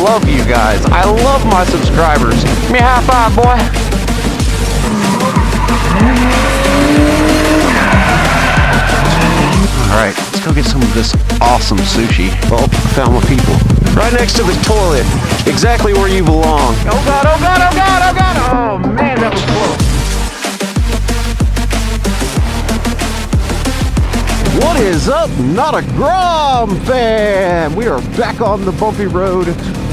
love you guys. I love my subscribers. Give me a high five, boy. Alright, let's go get some of this awesome sushi. Oh, I found my people. Right next to the toilet. Exactly where you belong. Oh god, oh god, oh god, oh god! Oh man, that was close. What is up, Notagrom fam? We are back on the bumpy road,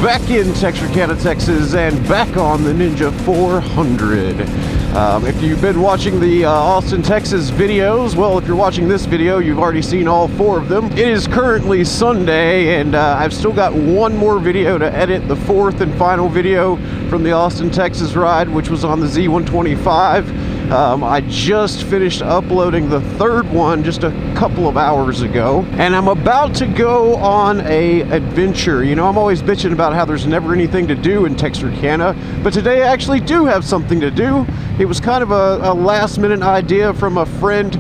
back in Texarkana, Texas, and back on the Ninja 400. If you've been watching the Austin, Texas videos, well, if you're watching this video, you've already seen all 4 of them. It is currently Sunday, and I've still got one more video to edit, the 4th and final video from the Austin, Texas ride, which was on the Z125. I just finished uploading the 3rd one just a couple of hours ago, and I'm about to go on a adventure. You know, I'm always bitching about how there's never anything to do in Texarkana, but today I actually do have something to do. It was kind of a last-minute idea from a friend.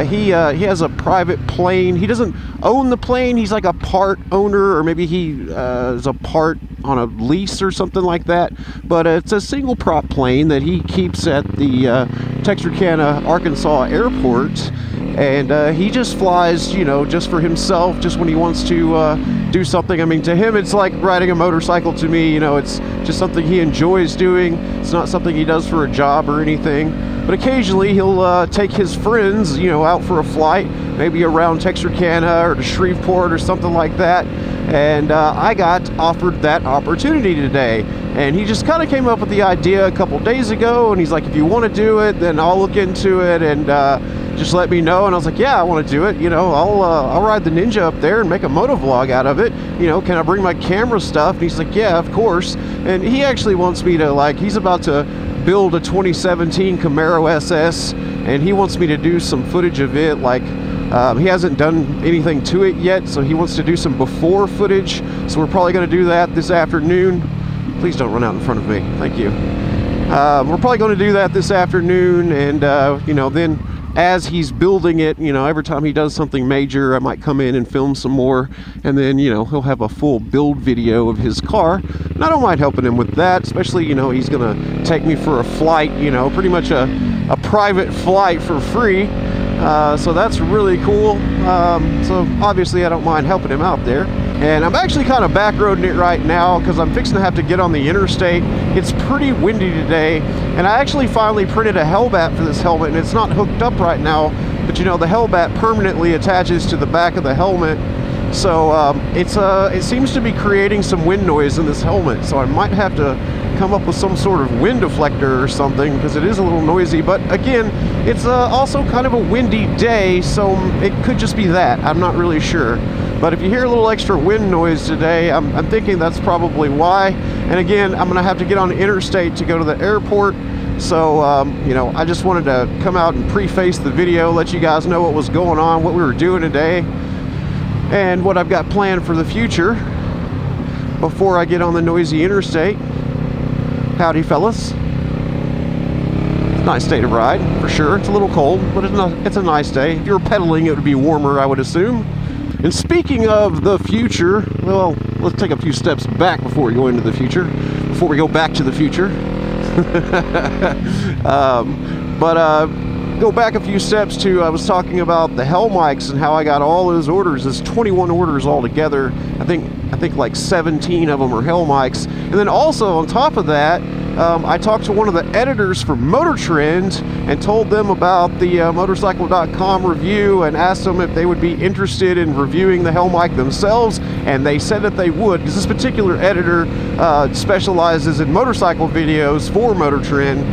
He has a private plane. He doesn't own the plane. He's like a part owner, or maybe he is a part on a lease or something like that. But it's a single prop plane that he keeps at the Texarkana, Arkansas airport. And he just flies, you know, just for himself, just when he wants to do something. I mean, to him, it's like riding a motorcycle. To me, you know, it's just something he enjoys doing. It's not something he does for a job or anything. But occasionally he'll take his friends, you know, out for a flight, maybe around Texarkana or to Shreveport or something like that. And I got offered that opportunity today. And he just kind of came up with the idea a couple days ago. And he's like, if you want to do it, then I'll look into it and just let me know. And I was like, yeah, I want to do it. You know, I'll ride the Ninja up there and make a motovlog out of it. You know, can I bring my camera stuff? And he's like, yeah, of course. And he actually wants me to, like, he's about to build a 2017 Camaro SS, and he wants me to do some footage of it. Like, he hasn't done anything to it yet, so he wants to do some before footage. So we're probably going to do that this afternoon. Please don't run out in front of me. Thank you. We're probably going to do that this afternoon, and you know, then as he's building it, you know, every time he does something major, I might come in and film some more, and then, you know, he'll have a full build video of his car. And I don't mind helping him with that, especially, you know, he's gonna take me for a flight, you know, pretty much a private flight for free. So that's really cool. So obviously I don't mind helping him out there. And I'm actually kind of backroading it right now because I'm fixing to have to get on the interstate. It's pretty windy today, and I actually finally printed a hellbat for this helmet, and it's not hooked up right now, but you know, the hellbat permanently attaches to the back of the helmet. So it seems to be creating some wind noise in this helmet, so I might have to come up with some sort of wind deflector or something, because it is a little noisy. But again, it's also kind of a windy day, so it could just be that. I'm not really sure. But if you hear a little extra wind noise today, I'm thinking that's probably why. And again, I'm going to have to get on the interstate to go to the airport. So, you know, I just wanted to come out and preface the video, let you guys know what was going on, what we were doing today, and what I've got planned for the future before I get on the noisy interstate. Howdy, fellas. Nice day to ride, for sure. It's a little cold, but it's a nice day. If you were pedaling, it would be warmer, I would assume. And speaking of the future, well, let's take a few steps back before we go into the future, before we go back to the future. Go back a few steps to, I was talking about the Hell mics and how I got all those orders. There's 21 orders altogether. I think like 17 of them are Hell mics. And then also on top of that, I talked to one of the editors for Motor Trend and told them about the motorcycle.com review and asked them if they would be interested in reviewing the Hell mic themselves, and they said that they would, because this particular editor specializes in motorcycle videos for Motor Trend,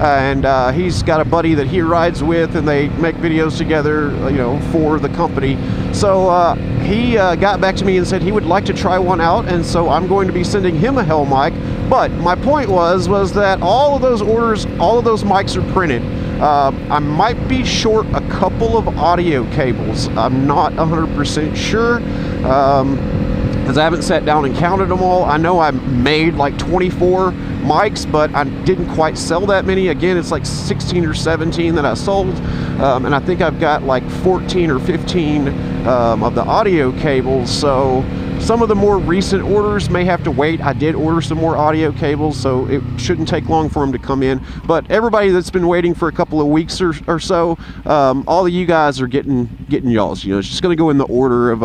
and he's got a buddy that he rides with, and they make videos together, you know, for the company. So he got back to me and said he would like to try one out, and so I'm going to be sending him a Hell mic. But my point was that all of those orders, all of those mics are printed. I might be short a couple of audio cables. I'm not 100% sure, because I haven't sat down and counted them all. I know I made like 24 mics, but I didn't quite sell that many. Again, it's like 16 or 17 that I sold, and I think I've got like 14 or 15 of the audio cables. So Some of the more recent orders may have to wait. I did order some more audio cables, so it shouldn't take long for them to come in. But everybody that's been waiting for a couple of weeks or so, all of you guys are getting y'all's. You know, it's just going to go in the order of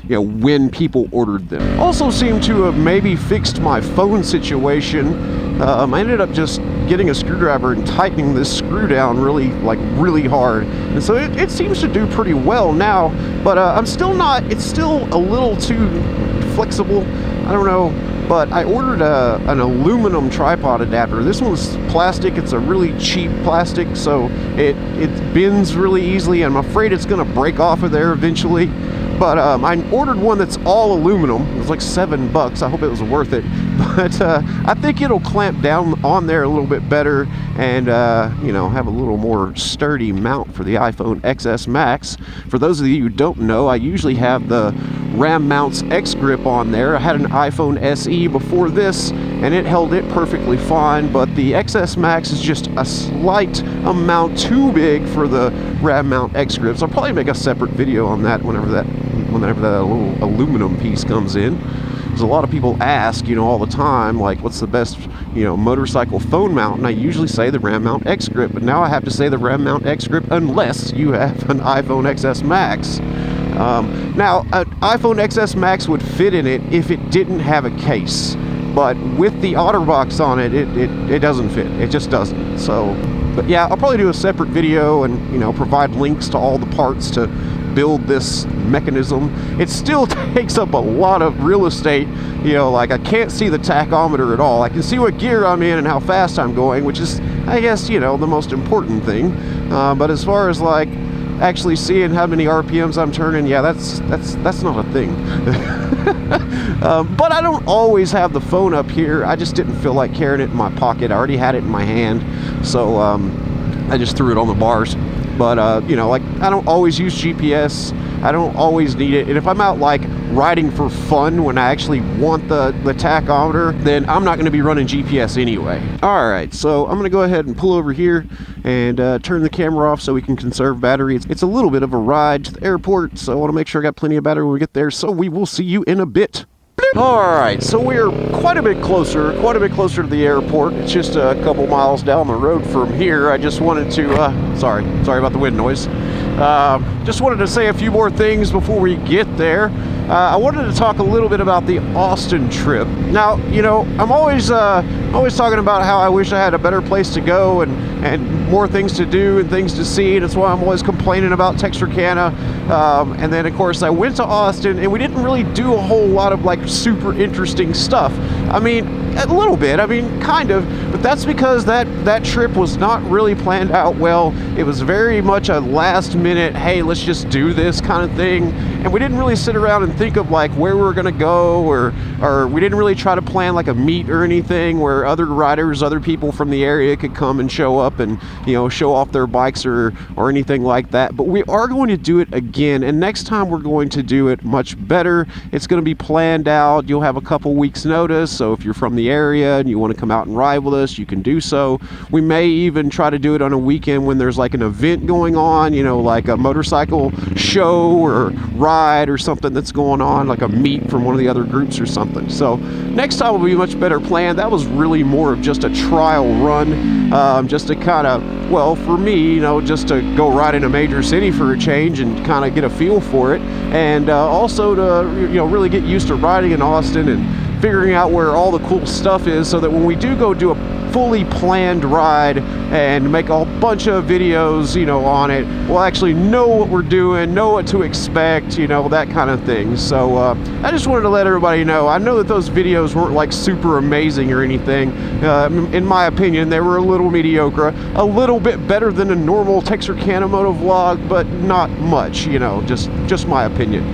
you know, when people ordered them. Also seem to have maybe fixed my phone situation. I ended up just getting a screwdriver and tightening this screw down really hard, and so it seems to do pretty well now. But I'm still not. It's still a little too flexible. I don't know. But I ordered an aluminum tripod adapter. This one's plastic. It's a really cheap plastic, so it bends really easily. I'm afraid it's going to break off of there eventually. But I ordered one that's all aluminum. It was like $7. I hope it was worth it. But I think it'll clamp down on there a little bit better and, you know, have a little more sturdy mount for the iPhone XS Max. For those of you who don't know, I usually have the Ram Mounts X Grip on there. I had an iPhone SE before this, and it held it perfectly fine. But the XS Max is just a slight amount too big for the Ram Mount X Grips. I'll probably make a separate video on that whenever that little aluminum piece comes in. Because a lot of people ask, you know, all the time, like, what's the best, you know, motorcycle phone mount? And I usually say the Ram Mount X Grip, but now I have to say the Ram Mount X Grip unless you have an iPhone XS Max. Now, an iPhone XS Max would fit in it if it didn't have a case, but with the OtterBox on it, it doesn't fit. It just doesn't. So, but yeah, I'll probably do a separate video and, you know, provide links to all the parts to build this mechanism. It still takes up a lot of real estate. You know, like, I can't see the tachometer at all. I can see what gear I'm in and how fast I'm going, which is, I guess, you know, the most important thing. But as far as like actually seeing how many RPMs I'm turning, yeah, that's not a thing. But I don't always have the phone up here. I just didn't feel like carrying it in my pocket. I already had it in my hand, so I just threw it on the bars. But, you know, like, I don't always use GPS. I don't always need it. And if I'm out, like, riding for fun when I actually want the tachometer, then I'm not going to be running GPS anyway. All right, so I'm going to go ahead and pull over here and turn the camera off so we can conserve battery. It's a little bit of a ride to the airport, so I want to make sure I got plenty of battery when we get there. So we will see you in a bit. All right, so we're quite a bit closer to the airport. It's just a couple miles down the road from here. I just wanted to, sorry about the wind noise. Just wanted to say a few more things before we get there. I wanted to talk a little bit about the Austin trip. Now, you know, I'm always talking about how I wish I had a better place to go and more things to do and things to see. And that's why I'm always complaining about Texarkana. And then, of course, I went to Austin, and we didn't really do a whole lot of, like, super interesting stuff. I mean, a little bit. I mean, kind of. But that's because that trip was not really planned out well. It was very much a last-minute, hey, let's just do this kind of thing. And we didn't really sit around and think of, like, where we were going to go, or we didn't really try to plan, like, a meet or anything where other riders, other people from the area could come and show up and, you know, show off their bikes or anything like that. But we are going to do it again, and next time we're going to do it much better. It's going to be planned out. You'll have a couple weeks notice, so if you're from the area and you want to come out and ride with us, you can do so. We may even try to do it on a weekend when there's, like, an event going on, you know, like a motorcycle show or ride or something that's going on, like a meet from one of the other groups or something. So next time will be much better planned. That was really more of just a trial run, just to kind of, well, for me, you know, just to go ride in a major city for a change and kind of get a feel for it, and also to, you know, really get used to riding in Austin and figuring out where all the cool stuff is, so that when we do go do a fully planned ride and make a bunch of videos, you know, on it, we'll actually know what we're doing, know what to expect, you know, that kind of thing. So I just wanted to let everybody know. I know that those videos weren't, like, super amazing or anything. In my opinion, they were a little mediocre, a little bit better than a normal Texarkana motovlog, but not much, you know, just my opinion.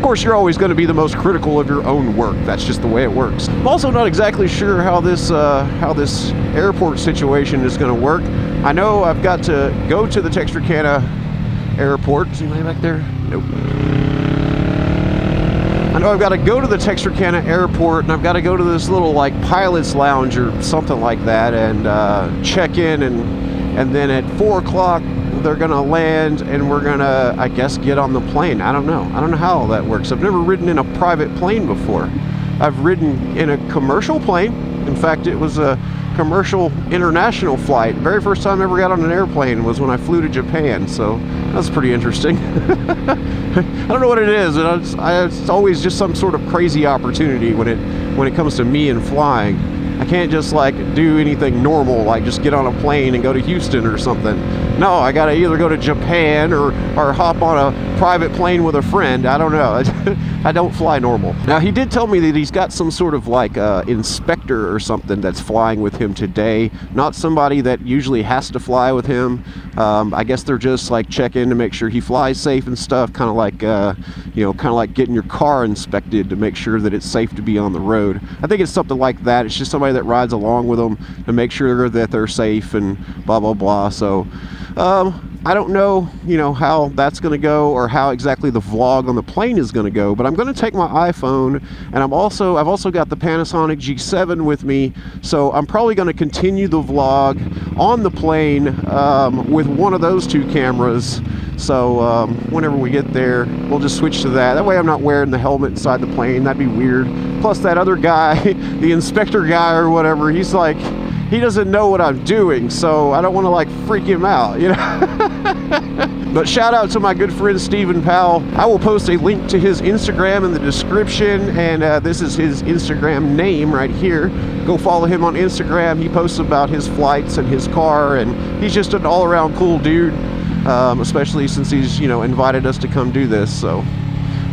Of course, you're always going to be the most critical of your own work. That's just the way it works. I'm also not exactly sure how this airport situation is going to work. I know I've got to go to the Texarkana airport. Is anybody back there? Nope. I know I've got to go to the Texarkana airport, and I've got to go to this little, like, pilot's lounge or something like that, and check in, and then at 4 o'clock, they're gonna land and we're gonna, I guess, get on the plane. I don't know how all that works. I've never ridden in a private plane before. I've ridden in a commercial plane. In fact, it was a commercial international flight. Very first time I ever got on an airplane was when I flew to Japan, so that's pretty interesting. I don't know what it is, it's always just some sort of crazy opportunity when it comes to me and flying. I can't just like do anything normal, like just get on a plane and go to Houston or something. No, I gotta either go to Japan or hop on a private plane with a friend. I don't know. I don't fly normal. Now, he did tell me that he's got some sort of like inspector or something that's flying with him today. Not somebody that usually has to fly with him. I guess they're just like checking to make sure he flies safe and stuff. Kind of like, kind of like getting your car inspected to make sure that it's safe to be on the road. I think it's something like that. It's just somebody that rides along with them to make sure that they're safe and blah, blah, blah. So, I don't know, how that's going to go or how exactly the vlog on the plane is going to go, but I'm going to take my iPhone, and I've also got the Panasonic G7 with me, so I'm probably going to continue the vlog on the plane with one of those two cameras. So whenever we get there, we'll just switch to that. That way I'm not wearing the helmet inside the plane. That'd be weird. Plus that other guy, the inspector guy or whatever, he's like, he doesn't know what I'm doing, so I don't want to like freak him out, But shout out to my good friend Stephen Powell. I will post a link to his Instagram in the description, and this is his Instagram name right here. Go follow him on Instagram. He posts about his flights and his car, and he's just an all-around cool dude, especially since he's, invited us to come do this. So,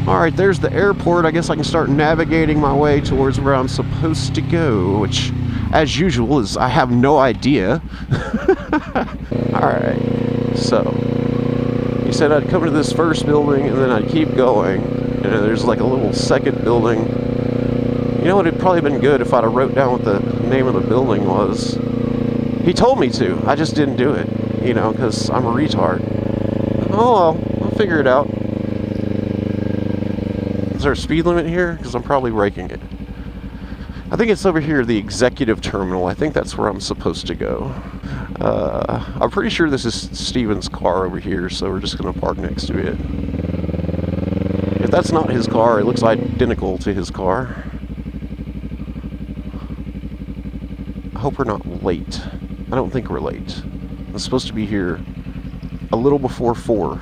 all right, there's the airport. I guess I can start navigating my way towards where I'm supposed to go, which, as usual, is I have no idea. Alright, so he said I'd come to this first building and then I'd keep going, and there's like a little second building. You know what, it'd probably been good if I'd have wrote down what the name of the building was. He told me to, I just didn't do it, because I'm a retard. Oh well, I'll figure it out. Is there a speed limit here? Because I'm probably breaking it. I think it's over here, the executive terminal. I think that's where I'm supposed to go. I'm pretty sure this is Steven's car over here, so we're just going to park next to it. If that's not his car, it looks identical to his car. I hope we're not late. I don't think we're late. I'm supposed to be here a little before 4.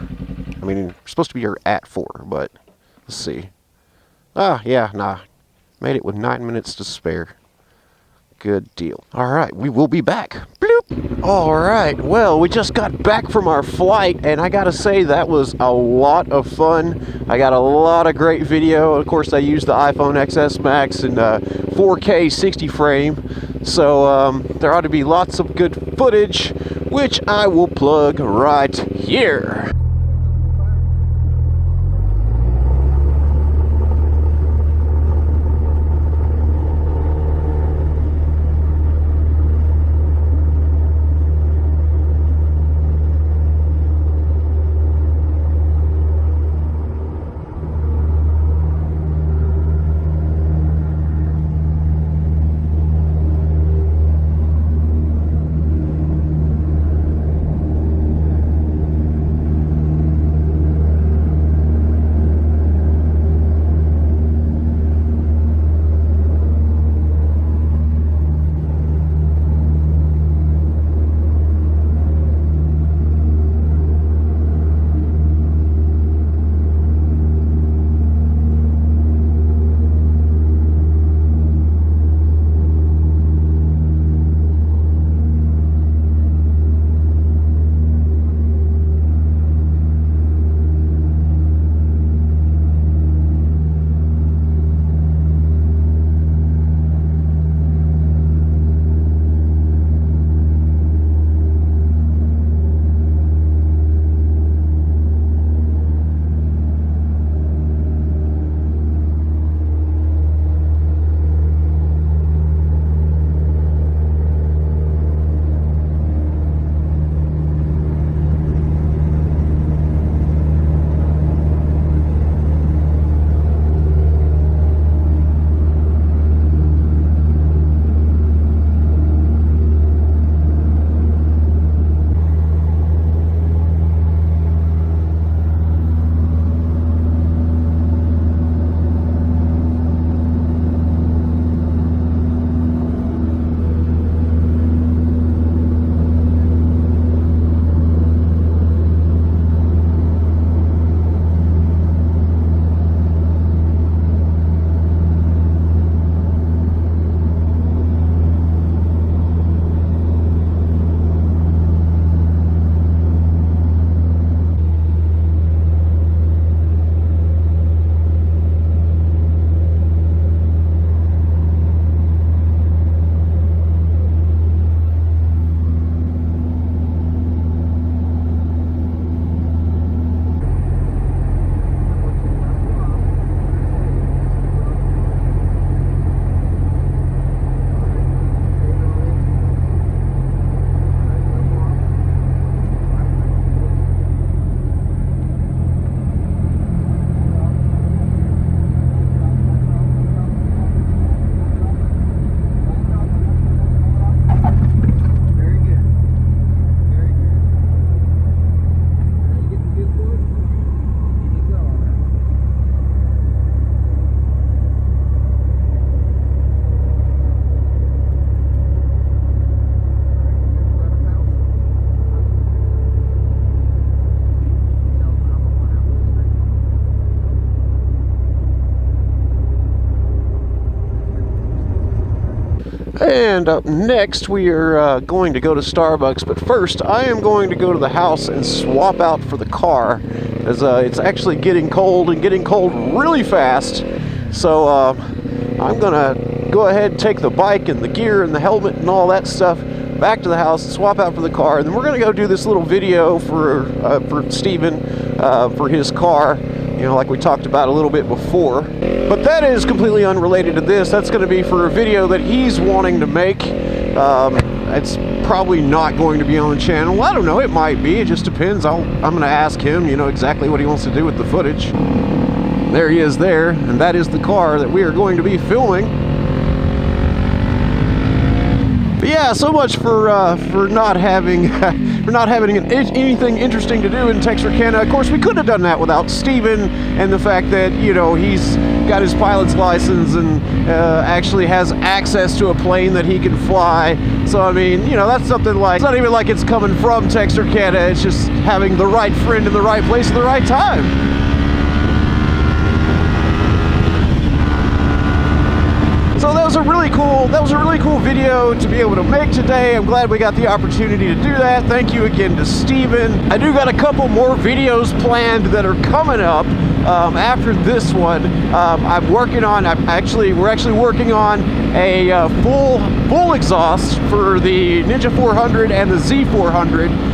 I mean, we're supposed to be here at 4, but let's see. Made it with 9 minutes to spare. Good deal. All right, we will be back. Bloop. All right, well, we just got back from our flight, and I gotta say that was a lot of fun. I got a lot of great video. Of course, I used the iPhone XS Max and 4K 60 frame, so there ought to be lots of good footage, which I will plug right here. And up next, we are going to go to Starbucks, but first I am going to go to the house and swap out for the car, as it's actually getting cold and getting cold really fast. So I'm gonna go ahead and take the bike and the gear and the helmet and all that stuff back to the house and swap out for the car, and then we're gonna go do this little video for Steven for his car, you know, like we talked about a little bit before. But that is completely unrelated to this. That's going to be for a video that he's wanting to make. It's probably not going to be on the channel. I don't know, it might be, it just depends. I'm going to ask him, you know, exactly what he wants to do with the footage. There he is there, and that is the car that we are going to be filming. But yeah, so much for not having anything interesting to do in Texarkana. Of course, we couldn't have done that without Steven and the fact that, you know, he's got his pilot's license and actually has access to a plane that he can fly. So I mean, you know, that's something like, it's not even like it's coming from Texarkana. It's just having the right friend in the right place at the right time. So that was a really cool video to be able to make today. I'm glad we got the opportunity to do that. Thank you again to Steven. I do got a couple more videos planned that are coming up after this one. We're actually working on a full exhaust for the Ninja 400 and the Z400.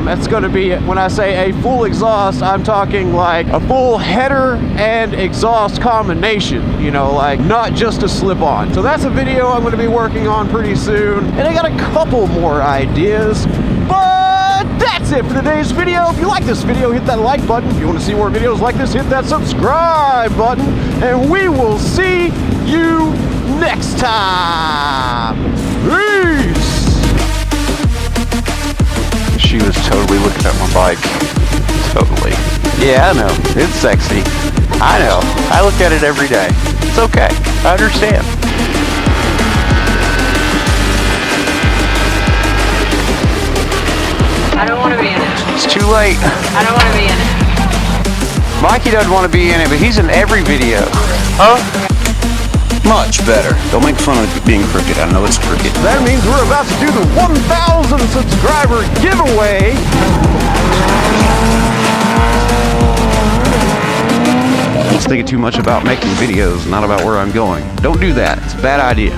It's going to be, when I say a full exhaust, I'm talking like a full header and exhaust combination, you know, like not just a slip-on. So that's a video I'm going to be working on pretty soon. And I got a couple more ideas, but that's it for today's video. If you like this video, hit that like button. If you want to see more videos like this, hit that subscribe button. And we will see you next time. Peace! She was totally looking at my bike. Totally. Yeah, I know. It's sexy. I know. I look at it every day. It's okay. I understand. I don't want to be in it. It's too late. I don't want to be in it. Mikey doesn't want to be in it, but he's in every video. Huh? Much better. Don't make fun of being crooked. I know it's crooked. That means we're about to do the 1,000 subscriber giveaway. I was thinking too much about making videos, not about where I'm going. Don't do that. It's a bad idea.